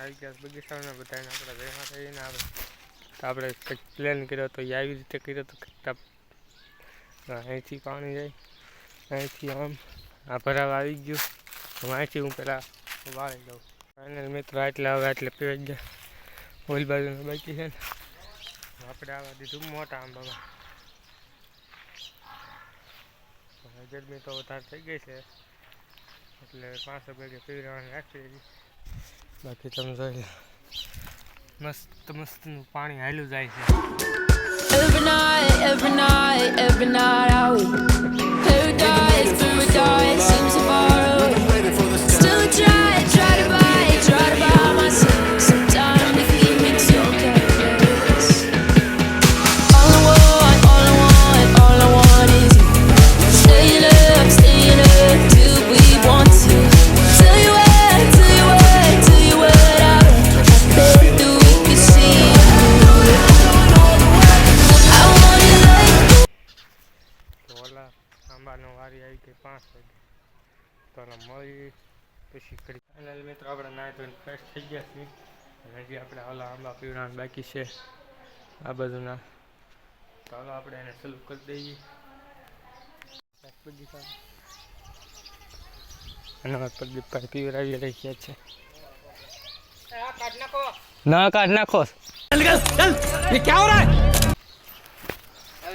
આવી ગયા બગીચાને બધાને આપણે ભેગા થઈને આપણે કંઈક પ્લાન કર્યો તો એ આવી રીતે કર્યો તો અહીંથી પાણી જાય અહીંથી આમ આ ભરાવા આવી ગયું અહીંથી હું પહેલાં વાળી દઉં ફાઇનલ મિત્રો એટલે હવે એટલે પીવાઈ ગયા ઓલ બાજુનું બાકી છે ને આપણે આવા દીધું મોટા આંબામાં ગરમી તો વધારે થઈ ગઈ છે એટલે 500 ભેગે પીવડાવવાની રાખી બાકી તમે જોઈ મસ્ત મસ્તનું પાણી હાલ્યું જાય છે Every night I weep. Paradise seems so far away. Still I try to buy myself some time to keep me so careless. All I want is you. Stay in love till we want to. Tell you what I bet that we can see. ઓલા આંબાનો વારી આવી ગઈ 5 વાગે તો મળી પછી કરી final મિત્રો આપણે નાહી ધોઈને ફ્રેશ થઈ ગયા છીએ અને હજી આપણે ઓલા આંબા પીવડાવવાનું બાકી છે આ બધુંના તો હાલો આપણે એને સલું કરી દઈએ અને પ્રદીપભાઈ પીવડાવી રહ્યા છે ના કાઢ નાખો क्या हो रहा है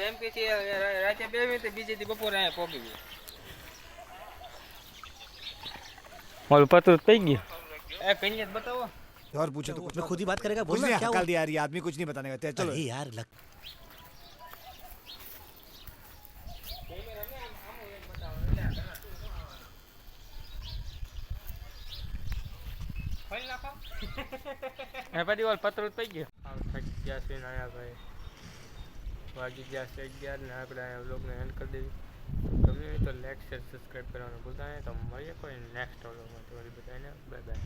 એમ કે છે રાતે 2 મિનિટ બીજે દી બપોરે આયા પોગી ગયો और पत्र पे गया એ કન્યા બતાવો और पूछे तो कुछ मैं खुद ही बात करेगा बोल क्या हकाल दिया यार ये आदमी कुछ नहीं बताने का चलो यार लग ફોન નાખો એ પછી ઓલ પત્ર पे गया આ થઈ ગયા છે નાયા ભાઈ વાગી ગયા છે 11 ને આપણે આ વ્લોગને એન્ડ કરી દેવી ગમે તો લાઈક શેર સબસ્ક્રાઇબ કરવાનું ભૂલતા નહીં તો મળીએ કોઈ નેક્સ્ટ વ્લોગમાં તમારી બધાને બાય બાય